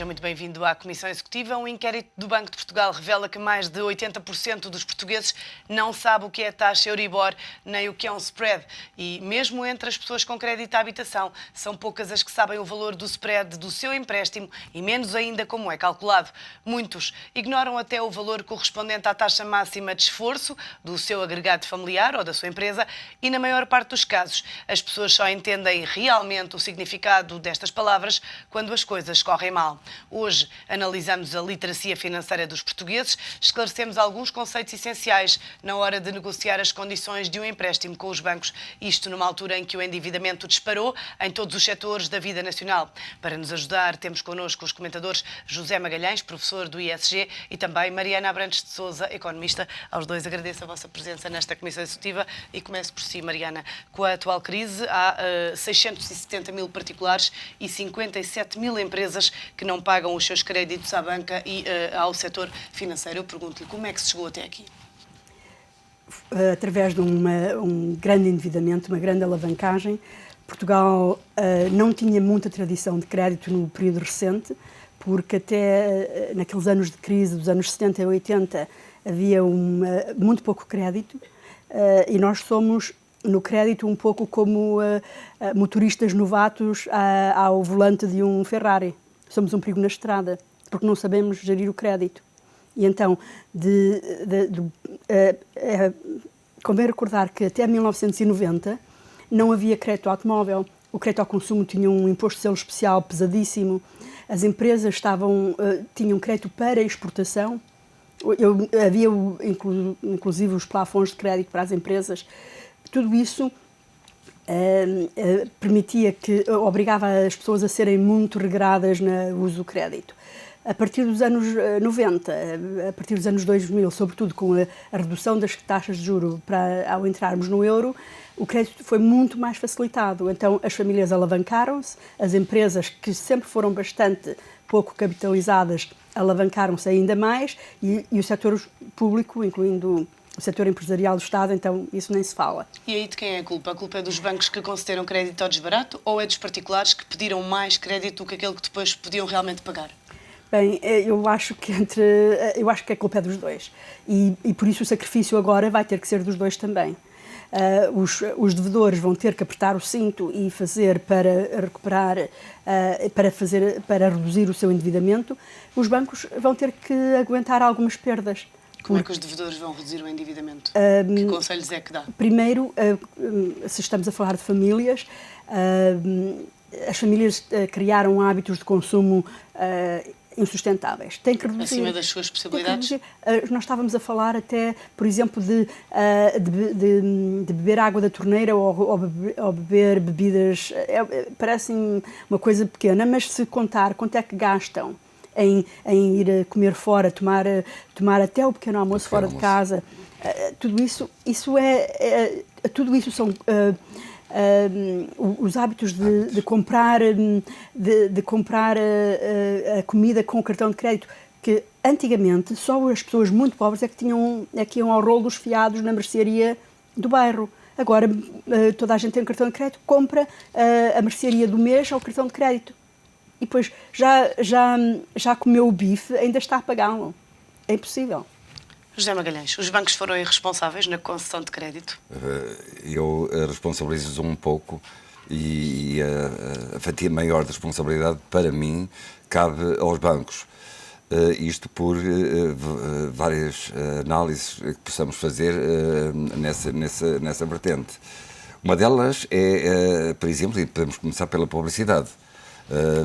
Seja muito bem-vindo à Comissão Executiva. Um inquérito do Banco de Portugal revela que mais de 80% dos portugueses não sabe o que é a taxa Euribor nem o que é um spread. E mesmo entre as pessoas com crédito à habitação, são poucas as que sabem o valor do spread do seu empréstimo e menos ainda como é calculado. Muitos ignoram até o valor correspondente à taxa máxima de esforço do seu agregado familiar ou da sua empresa e, na maior parte dos casos, as pessoas só entendem realmente o significado destas palavras quando as coisas correm mal. Hoje analisamos a literacia financeira dos portugueses, esclarecemos alguns conceitos essenciais na hora de negociar as condições de um empréstimo com os bancos, isto numa altura em que o endividamento disparou em todos os setores da vida nacional. Para nos ajudar, temos connosco os comentadores José Magalhães, professor do ISG, e também Mariana Abrantes de Sousa, economista. Aos dois agradeço a vossa presença nesta Comissão Executiva e começo por si, Mariana. Com a atual crise, há 670 mil particulares e 57 mil empresas que não pagam os seus créditos à banca e ao setor financeiro. Eu pergunto-lhe, como é que se chegou até aqui? Através de um grande endividamento, uma grande alavancagem. Portugal não tinha muita tradição de crédito no período recente, porque até naqueles anos de crise, dos anos 70 e 80, havia muito pouco crédito e nós somos no crédito um pouco como motoristas novatos ao volante de um Ferrari. Somos um perigo na estrada, porque não sabemos gerir o crédito. E então, convém recordar que até 1990 não havia crédito automóvel. O crédito ao consumo tinha um imposto de selo especial pesadíssimo. As empresas tinham crédito para exportação. Havia, inclusive, os plafons de crédito para as empresas. Tudo isso obrigava as pessoas a serem muito regradas no uso do crédito. A partir dos anos 90, a partir dos anos 2000, sobretudo com a redução das taxas de juros ao entrarmos no euro, o crédito foi muito mais facilitado. Então as famílias alavancaram-se, as empresas que sempre foram bastante pouco capitalizadas alavancaram-se ainda mais e o setor público, incluindo o setor empresarial do Estado, então isso nem se fala. E aí de quem é a culpa? A culpa é dos bancos que concederam crédito ao desbarato ou é dos particulares que pediram mais crédito do que aquele que depois podiam realmente pagar? Bem, eu acho que a culpa é dos dois e por isso o sacrifício agora vai ter que ser dos dois também. Os devedores vão ter que apertar o cinto e fazer para recuperar, para reduzir o seu endividamento. Os bancos vão ter que aguentar algumas perdas. Como é que os devedores vão reduzir o endividamento? Que conselhos é que dá? Primeiro, se estamos a falar de famílias, as famílias criaram hábitos de consumo insustentáveis. Tem que reduzir, acima das suas possibilidades? Nós estávamos a falar até, por exemplo, de beber água da torneira ou beber bebidas. Parece uma coisa pequena, mas se contar quanto é que gastam em ir comer fora, tomar até o pequeno almoço fora de casa, tudo isso são os hábitos de comprar a comida com o cartão de crédito, que antigamente só as pessoas muito pobres é que iam ao rolo dos fiados na mercearia do bairro. Agora toda a gente tem um cartão de crédito, compra a mercearia do mês ao cartão de crédito. E depois já comeu o bife, ainda está a pagá-lo. É impossível. José Magalhães, os bancos foram irresponsáveis na concessão de crédito? Eu responsabilizo-os um pouco e a fatia maior da responsabilidade, para mim, cabe aos bancos. Isto por várias análises que possamos fazer nessa vertente. Uma delas é, por exemplo, e podemos começar pela publicidade.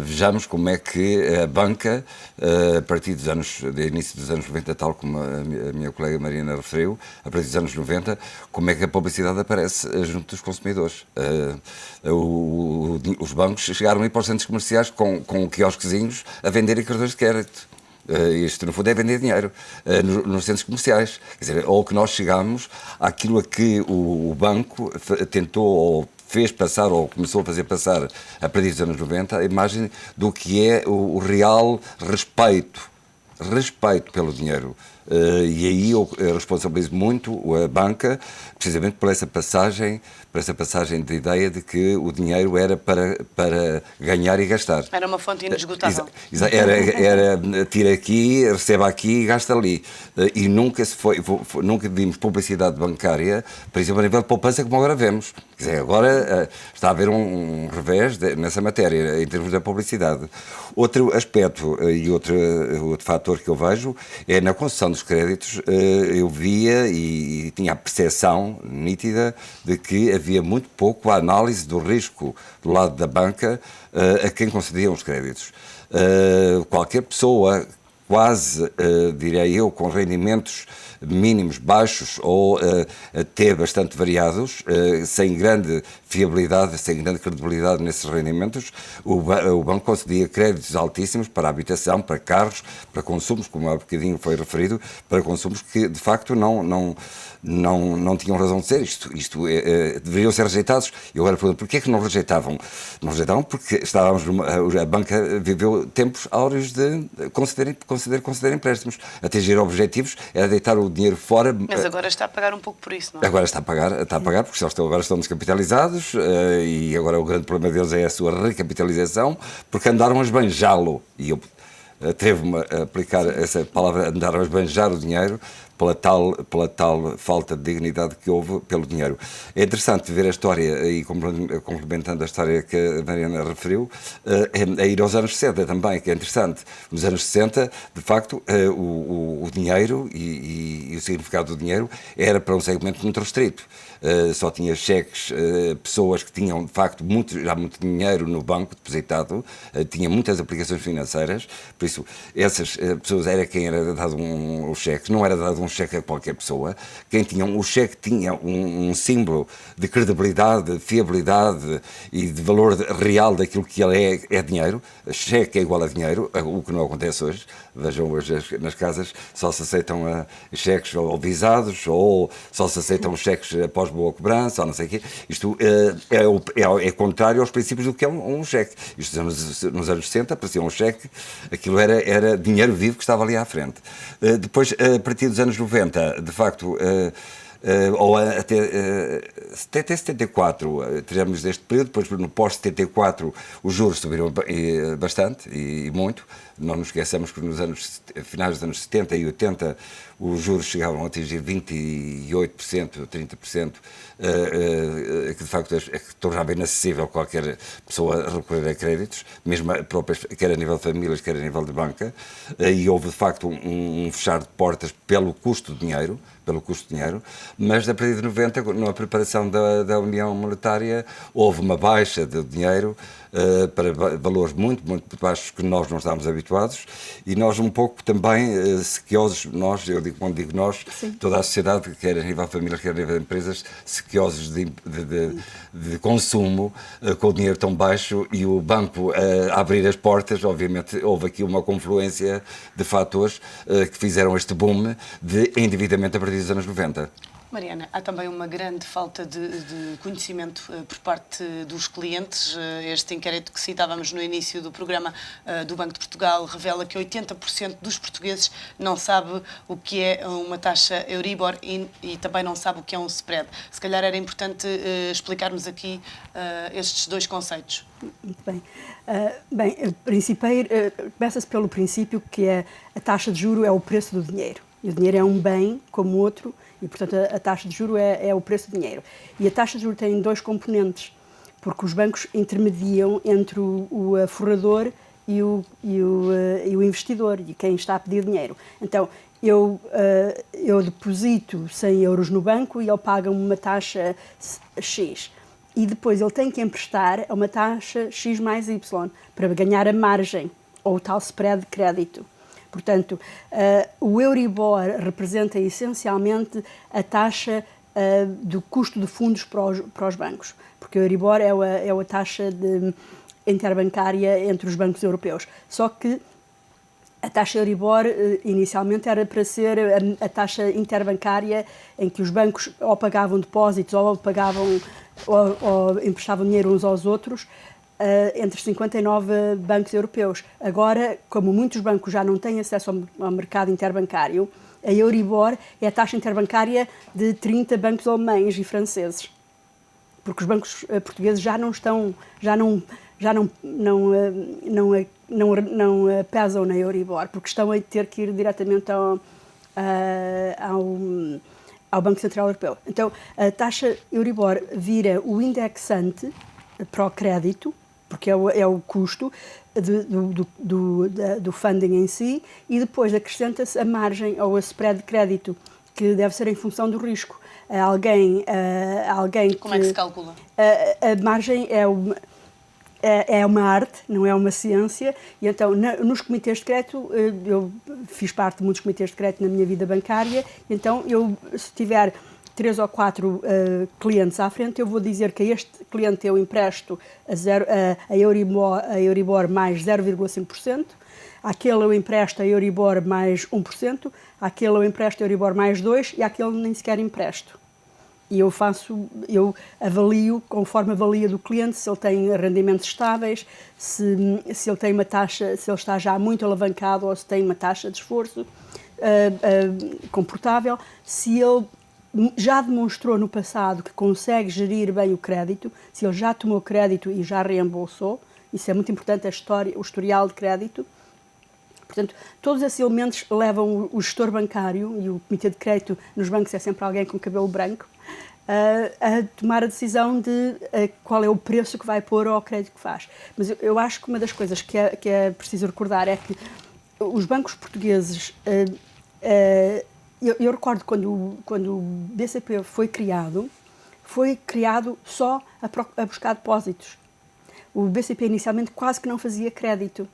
Vejamos como é que a banca, a partir do início dos anos 90, tal como a minha colega Mariana referiu, a partir dos anos 90, como é que a publicidade aparece junto dos consumidores. Os bancos chegaram a ir para os centros comerciais com quiosquezinhos a venderem cartões de crédito. Isto, no fundo, é vender dinheiro nos centros comerciais. Quer dizer, ou que nós chegamos àquilo a que o banco tentou ou fez passar, ou começou a fazer passar, a partir dos anos 90, a imagem do que é o real respeito pelo dinheiro E aí eu responsabilizo muito a banca, precisamente por essa passagem de ideia de que o dinheiro era para ganhar e gastar. Era uma fonte inesgotável. Era tira aqui, receba aqui e gasta ali. E nunca nunca vimos publicidade bancária, por exemplo, a nível de poupança, como agora vemos. Quer dizer, agora está a haver um revés nessa matéria, em termos da publicidade. Outro aspecto e outro fator que eu vejo é na concessão dos créditos. Eu via e tinha a percepção nítida de que havia muito pouco a análise do risco do lado da banca a quem concediam os créditos. Qualquer pessoa, quase, direi eu, com rendimentos mínimos baixos ou até bastante variados, sem grande fiabilidade, sem grande credibilidade nesses rendimentos, o banco concedia créditos altíssimos para a habitação, para carros, para consumos, como há bocadinho foi referido, para consumos que de facto não tinham razão de ser. Isto deveriam ser rejeitados. E agora pergunto, porquê é que não rejeitavam? Não rejeitavam porque a banca viveu tempos áureos de conceder empréstimos. Atingir objetivos era deitar o dinheiro fora. Mas agora está a pagar um pouco por isso, não é? Agora está a pagar porque agora estão descapitalizados e agora o grande problema deles é a sua recapitalização, porque andaram a esbanjá-lo. E eu atrevo-me a aplicar essa palavra, andaram a esbanjar o dinheiro pela tal falta de dignidade que houve pelo dinheiro. É interessante ver a história, e complementando a história que a Mariana referiu, a ir aos anos 60 também, que é interessante. Nos anos 60, de facto, o dinheiro e o significado do dinheiro era para um segmento muito restrito. Só tinha cheques, pessoas que tinham, de facto, já muito dinheiro no banco depositado, tinha muitas aplicações financeiras, por isso, essas pessoas era quem era dado um cheque, não era dado um cheque a qualquer pessoa. Quem tinha o cheque tinha um símbolo de credibilidade, de fiabilidade e de valor real daquilo que ele é dinheiro. Cheque é igual a dinheiro, o que não acontece hoje. Vejam, hoje nas casas só se aceitam cheques ou visados, ou só se aceitam cheques após boa cobrança, ou não sei o quê. Isto é contrário aos princípios do que é um cheque. Isto nos anos 60 parecia um cheque, aquilo era dinheiro vivo que estava ali à frente. Depois, a partir dos anos 90, de facto, ou até 74, tivemos este período, depois no pós-74 os juros subiram bastante e muito. Não nos esqueçamos que nos finais dos anos 70 e 80 os juros chegavam a atingir 28%, 30%, que de facto tornava inacessível qualquer pessoa recorrer a créditos, mesmo próprias, quer a nível de famílias, quer a nível de banca, e houve de facto um fechar de portas pelo custo de dinheiro, mas a partir de 90, na preparação da União Monetária, houve uma baixa de dinheiro para valores muito, muito baixos que nós não estávamos habituados, e nós um pouco também sequiosos, quando digo nós, sim, toda a sociedade, quer a nível de famílias, quer a nível de empresas, sequiosos de consumo, com o dinheiro tão baixo e o banco a abrir as portas. Obviamente houve aqui uma confluência de fatores que fizeram este boom de endividamento a partir dos anos 90. Mariana, há também uma grande falta de conhecimento por parte dos clientes. Este inquérito que citávamos no início do programa do Banco de Portugal revela que 80% dos portugueses não sabe o que é uma taxa Euribor e também não sabe o que é um spread. Se calhar era importante explicarmos aqui estes dois conceitos. Muito bem. Começa-se pelo princípio que a taxa de juro é o preço do dinheiro. E o dinheiro é um bem como outro, e, portanto, a taxa de juros é o preço do dinheiro. E a taxa de juros tem dois componentes, porque os bancos intermediam entre o forrador e o investidor, e quem está a pedir dinheiro. Então, eu deposito 100 euros no banco e ele paga uma taxa X. E depois ele tem que emprestar a uma taxa X mais Y, para ganhar a margem, ou o tal spread de crédito. Portanto, o Euribor representa essencialmente a taxa do custo de fundos para os bancos, porque o Euribor é a taxa interbancária entre os bancos europeus. Só que a taxa Euribor inicialmente era para ser a taxa interbancária em que os bancos ou pagavam depósitos ou emprestavam dinheiro uns aos outros, entre 59 bancos europeus. Agora, como muitos bancos já não têm acesso ao mercado interbancário, A Euribor é a taxa interbancária de 30 bancos alemães e franceses. Porque os bancos portugueses já não pesam na Euribor, porque estão a ter que ir diretamente ao Banco Central Europeu. Então, a taxa Euribor vira o indexante para o crédito, porque é o custo do funding em si, e depois acrescenta-se a margem ou a spread de crédito, que deve ser em função do risco. Como é que se calcula? A margem é uma arte, não é uma ciência, e então nos comitês de crédito, eu fiz parte de muitos comitês de crédito na minha vida bancária, então se tiver 3 ou 4 clientes à frente, eu vou dizer que a este cliente eu empresto a Euribor mais 0,5%, àquele eu empresto a Euribor mais 1%, àquele eu empresto a Euribor mais 2% e àquele nem sequer empresto. E eu avalio, conforme avalia do cliente, se ele tem rendimentos estáveis, se ele tem uma taxa, se ele está já muito alavancado ou se tem uma taxa de esforço comportável, se ele já demonstrou no passado que consegue gerir bem o crédito, se ele já tomou crédito e já reembolsou, isso é muito importante, o historial de crédito. Portanto, todos esses elementos levam o gestor bancário, e o comitê de crédito nos bancos é sempre alguém com cabelo branco, a tomar a decisão de qual é o preço que vai pôr ao crédito que faz. Mas eu acho que uma das coisas que é preciso recordar é que os bancos portugueses... Eu recordo quando o BCP foi criado só a buscar depósitos. O BCP inicialmente quase que não fazia crédito.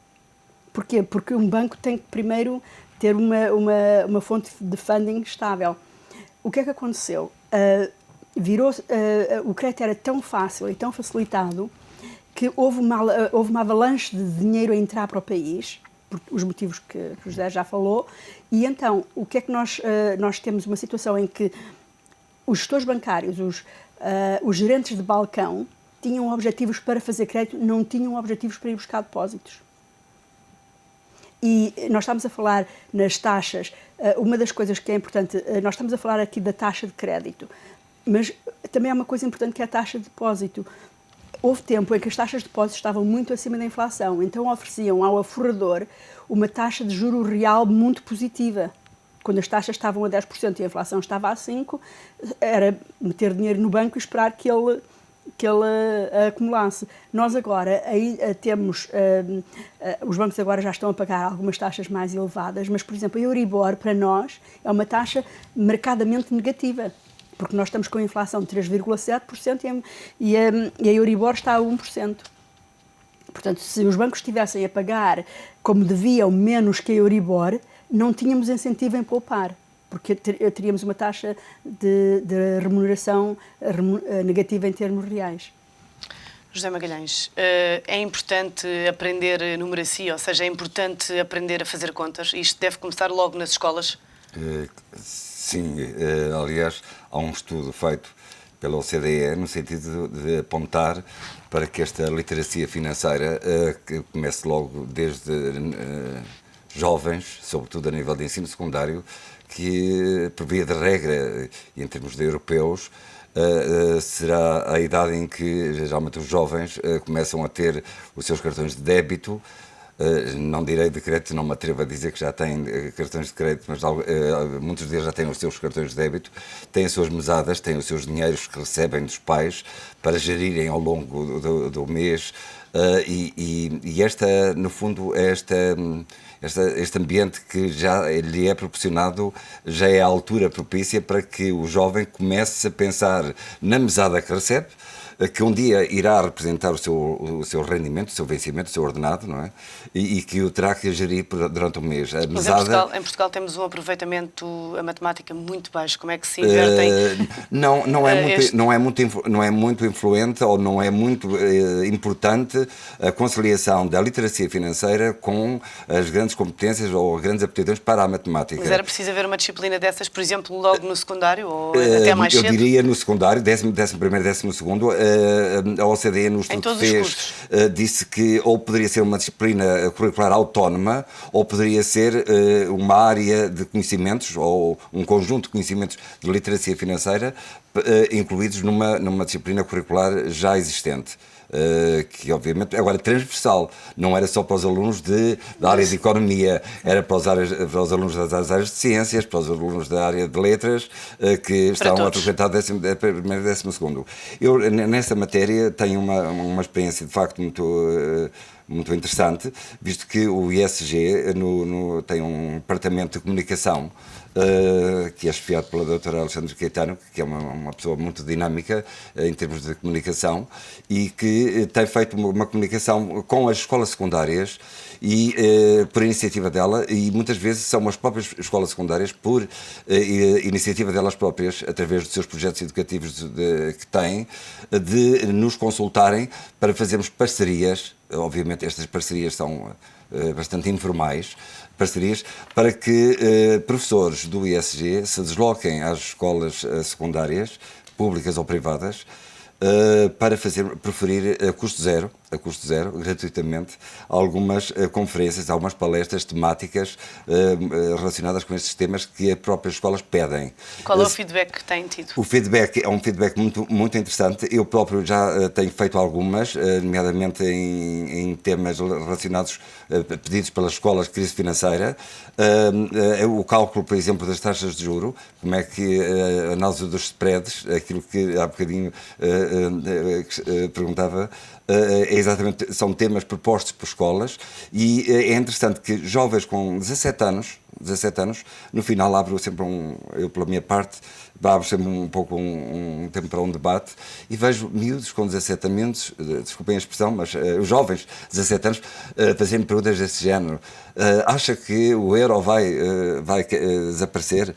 Porquê? Porque um banco tem que primeiro ter uma fonte de funding estável. O que é que aconteceu? O crédito era tão fácil e tão facilitado que houve uma avalanche de dinheiro a entrar para o país, por os motivos que o José já falou, e então o que é que nós temos uma situação em que os gestores bancários, os gerentes de balcão, tinham objetivos para fazer crédito, não tinham objetivos para ir buscar depósitos. E nós estamos a falar nas taxas, uma das coisas que é importante, nós estamos a falar aqui da taxa de crédito, mas também há uma coisa importante que é a taxa de depósito. Houve tempo em que as taxas de depósito estavam muito acima da inflação, então ofereciam ao aforrador uma taxa de juro real muito positiva. Quando as taxas estavam a 10% e a inflação estava a 5%, era meter dinheiro no banco e esperar que ele acumulasse. Nós agora aí temos, os bancos agora já estão a pagar algumas taxas mais elevadas, mas, por exemplo, a Euribor para nós é uma taxa marcadamente negativa, porque nós estamos com a inflação de 3,7% e a Euribor está a 1%. Portanto, se os bancos estivessem a pagar como deviam menos que a Euribor, não tínhamos incentivo em poupar, porque teríamos uma taxa de remuneração negativa em termos reais. José Magalhães, é importante aprender numeracia, ou seja, é importante aprender a fazer contas, e isto deve começar logo nas escolas? Sim, aliás, há um estudo feito pela OCDE no sentido de apontar para que esta literacia financeira que comece logo desde jovens, sobretudo a nível de ensino secundário, que, por via de regra, e em termos de europeus, será a idade em que, geralmente, os jovens começam a ter os seus cartões de débito. Não direi de crédito, não me atrevo a dizer que já têm cartões de crédito, mas muitos deles já têm os seus cartões de débito, têm as suas mesadas, têm os seus dinheiros que recebem dos pais para gerirem ao longo do mês. E esta, no fundo, este ambiente que já lhe é proporcionado já é a altura propícia para que o jovem comece a pensar na mesada que recebe, que um dia irá representar o seu rendimento, o seu vencimento, o seu ordenado, não é? E que o terá que gerir durante o mês. A mesada... Mas em Portugal temos um aproveitamento, a matemática, muito baixo. Como é que se invertem? Não é muito influente ou não é muito importante a conciliação da literacia financeira com as grandes competências ou grandes aptidões para a matemática. Mas era preciso haver uma disciplina dessas, por exemplo, logo no secundário ou até mais cedo? Eu diria no secundário, 11º, 12º, a OCDE no estudo todos que os fez cursos. disse que ou poderia ser uma disciplina curricular autónoma ou poderia ser uma área de conhecimentos ou um conjunto de conhecimentos de literacia financeira incluídos numa disciplina curricular já existente. Que obviamente agora é transversal, não era só para os alunos da área de economia, era para os alunos das áreas de ciências, para os alunos da área de letras, que estão a frequentar o primeiro e 12º. Eu, nessa matéria, tenho uma experiência de facto muito interessante, visto que o ISG tem um departamento de comunicação que é chefiado pela doutora Alexandre Caetano, que é uma pessoa muito dinâmica em termos de comunicação e que tem feito uma comunicação com as escolas secundárias e por iniciativa dela, e muitas vezes são as próprias escolas secundárias por iniciativa delas próprias, através dos seus projetos educativos que têm, de nos consultarem para fazermos parcerias. Obviamente estas parcerias são bastante informais, parcerias para que professores do ISG se desloquem às escolas secundárias, públicas ou privadas, para proferir a custo zero, gratuitamente, algumas conferências, algumas palestras temáticas relacionadas com estes temas que as próprias escolas pedem. Qual é o feedback que têm tido? O feedback é um feedback muito interessante. Eu próprio já tenho feito algumas, nomeadamente em temas relacionados, pedidos pelas escolas de crise financeira. O cálculo, por exemplo, das taxas de juro, como é que a análise dos spreads, aquilo que há bocadinho perguntava, são temas propostos por escolas e é interessante que jovens com 17 anos, no final abro sempre eu pela minha parte, abro sempre um pouco um tempo para um debate e vejo miúdos com 17 anos, desculpem a expressão, mas os jovens, 17 anos, fazendo perguntas desse género. Acha que o euro vai desaparecer?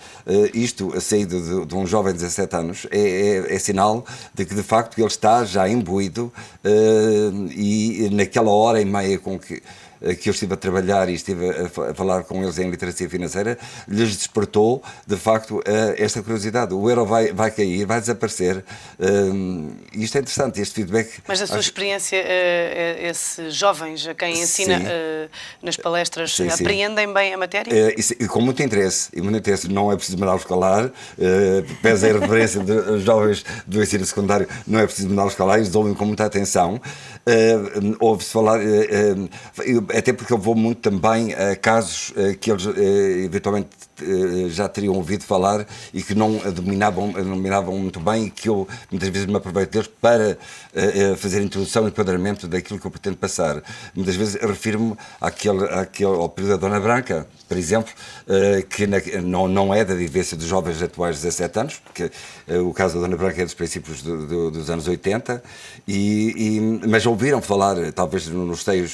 Isto, a saída de um jovem de 17 anos, é sinal de que, de facto, ele está já imbuído e naquela hora e meia com que eu estive a trabalhar e estive a falar com eles em literacia financeira, lhes despertou, de facto, esta curiosidade. O euro vai cair, vai desaparecer. Isto é interessante, este feedback. Mas da sua experiência, esses jovens a quem ensina nas palestras apreendem bem a matéria? E com muito interesse. Não é preciso mandá-los calar, pese a referência dos jovens do ensino secundário, não é preciso mandá-los calar, eles ouvem com muita atenção. Ouve-se falar, até porque eu vou muito também a casos que eles eventualmente já teriam ouvido falar e que não dominavam muito bem e que eu muitas vezes me aproveito deles para fazer introdução e enquadramento daquilo que eu pretendo passar. Muitas vezes refiro-me ao período da Dona Branca, por exemplo, que não é da vivência dos jovens atuais de 17 anos, porque o caso da Dona Branca é dos princípios dos anos 80, mas ouviram falar, talvez no seio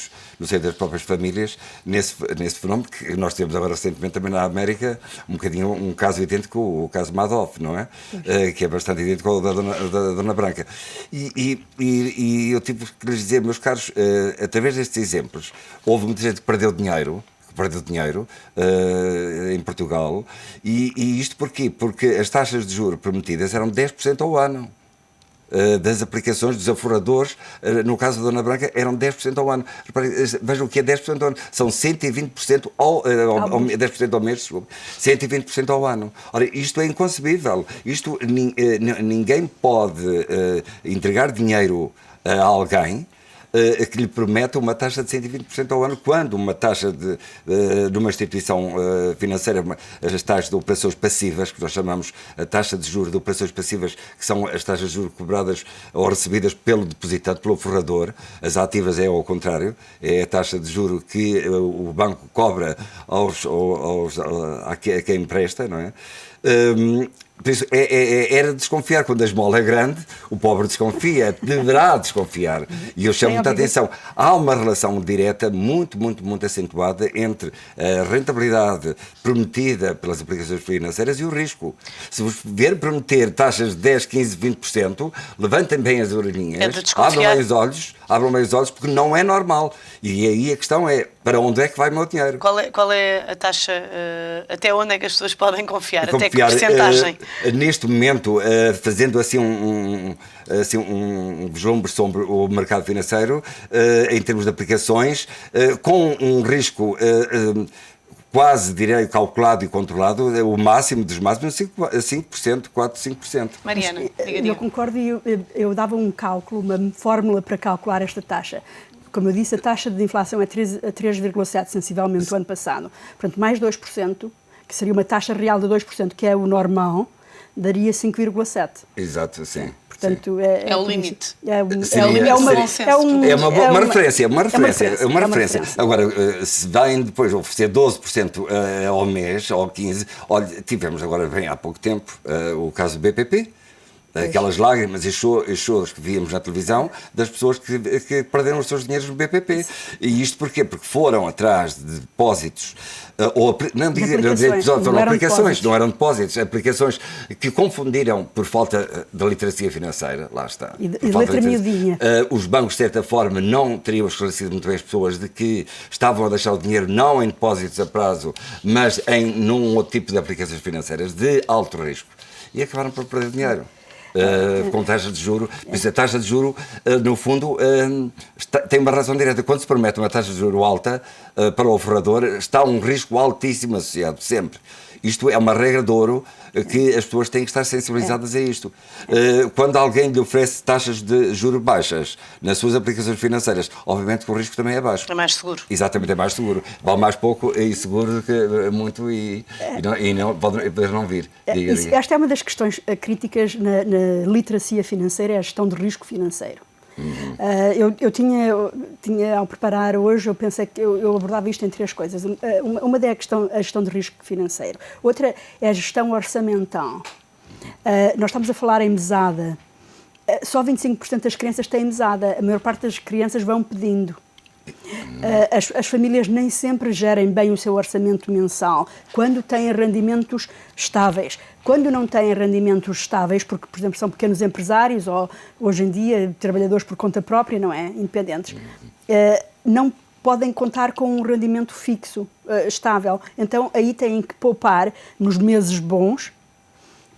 das próprias famílias, nesse fenómeno que nós temos agora recentemente também na América, um caso idêntico, o caso Madoff, não é? Que é bastante idêntico ao da Dona Branca. E eu tive que lhes dizer, meus caros, através destes exemplos, houve muita gente que perdeu dinheiro em Portugal, e isto porquê? Porque as taxas de juros prometidas eram 10% ao ano. Das aplicações dos aforadores, no caso da Dona Branca, eram 10% ao ano. Vejam o que é 10% ao ano. São 120% 10% ao mês, desculpa, 120% ao ano. Ora, isto é inconcebível. Ninguém pode entregar dinheiro a alguém que lhe promete uma taxa de 120% ao ano, quando uma taxa de uma instituição financeira, as taxas de operações passivas, que nós chamamos a taxa de juros de operações passivas, que são as taxas de juros cobradas ou recebidas pelo depositante, pelo forrador, as ativas é ao contrário, é a taxa de juros que o banco cobra a quem empresta, não é? Por isso, era desconfiar. Quando a esmola é grande, o pobre desconfia, deverá desconfiar. E eu chamo muita atenção. Há uma relação direta muito acentuada entre a rentabilidade prometida pelas aplicações financeiras e o risco. Se vos vier prometer taxas de 10, 15, 20%, levantem bem as orelhinhas, abram bem os olhos, abram bem os olhos, porque não é normal. E aí a questão é, para onde é que vai o meu dinheiro? Qual é a taxa, até onde é que as pessoas podem confiar? Até que porcentagem? Neste momento, fazendo assim um vislumbre sobre o mercado financeiro, em termos de aplicações, com um risco quase, direi, calculado e controlado, o máximo dos máximos, 5%, 4-5%. Mariana, diga. Eu concordo e eu dava um cálculo, uma fórmula para calcular esta taxa. Como eu disse, a taxa de inflação é 3,7%, sensivelmente, o ano passado. Portanto, mais 2%, que seria uma taxa real de 2%, que é o normal, daria 5,7%. Exato, sim. o Portanto, limite. É uma referência. Agora, se vêm depois oferecer 12% ao mês, ou 15%, olha, tivemos agora, bem há pouco tempo, o caso do BPP, aquelas lágrimas e choros que víamos na televisão das pessoas que perderam os seus dinheiros no BPP. E isto porquê? Porque foram atrás de depósitos, não eram depósitos, aplicações que confundiram por falta de literacia financeira, lá está. E de letra miudinha. Os bancos, de certa forma, não teriam esclarecido muito bem as pessoas de que estavam a deixar o dinheiro não em depósitos a prazo, mas num outro tipo de aplicações financeiras de alto risco. E acabaram por perder dinheiro. Com taxa de juro. Mas a taxa de juro, no fundo, tem uma razão direta. Quando se promete uma taxa de juro alta para o oferador, está um risco altíssimo associado, sempre. Isto é uma regra de ouro que as pessoas têm que estar sensibilizadas a isto. Quando alguém lhe oferece taxas de juros baixas nas suas aplicações financeiras, obviamente que o risco também é baixo. É mais seguro. Exatamente, é mais seguro. Vale mais pouco e seguro do que muito e pode não vir. Diga. Esta é uma das questões críticas na literacia financeira, é a gestão de risco financeiro. Eu tinha, ao preparar hoje, eu pensei que eu abordava isto em 3 coisas. Uma é a gestão de risco financeiro. Outra é a gestão orçamental. Nós estamos a falar em mesada. Só 25% das crianças têm mesada. A maior parte das crianças vão pedindo. As famílias nem sempre gerem bem o seu orçamento mensal quando têm rendimentos estáveis. Quando não têm rendimentos estáveis, porque, por exemplo, são pequenos empresários ou, hoje em dia, trabalhadores por conta própria, não é? Independentes, não podem contar com um rendimento fixo, estável. Então, aí têm que poupar nos meses bons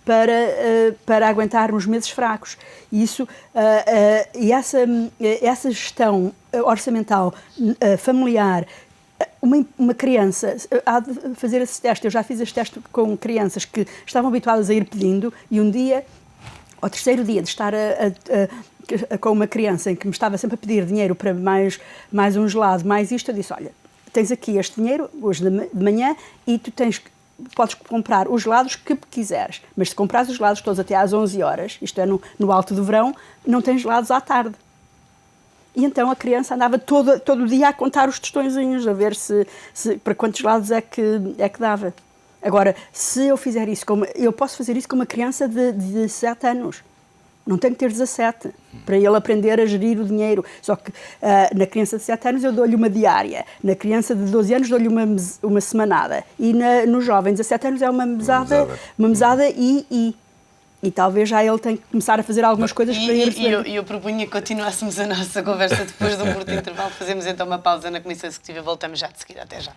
para aguentar nos meses fracos. E essa gestão orçamental, familiar, uma criança há de fazer esse teste. Eu já fiz esse teste com crianças que estavam habituadas a ir pedindo e um dia, ao terceiro dia de estar com uma criança em que me estava sempre a pedir dinheiro para mais um gelado, mais isto, eu disse, olha, tens aqui este dinheiro hoje de manhã e tu podes comprar os gelados que quiseres, mas se comprares os gelados todos até às 11 horas, isto é no alto do verão, não tens gelados à tarde. E então a criança andava todo o dia a contar os tostõezinhos, a ver se para quantos gelados é que dava. Agora, se eu fizer isso, eu posso fazer isso com uma criança de 7 anos. Não tenho que ter 17 para ele aprender a gerir o dinheiro. Só que na criança de 7 anos eu dou-lhe uma diária. Na criança de 12 anos dou-lhe uma semanada. E no jovem de 17 anos é uma mesada e talvez já ele tenha que começar a fazer algumas coisas para ele. E eu propunha que continuássemos a nossa conversa depois de um curto intervalo. Fazemos então uma pausa na Comissão Executiva e voltamos já de seguida. Até já.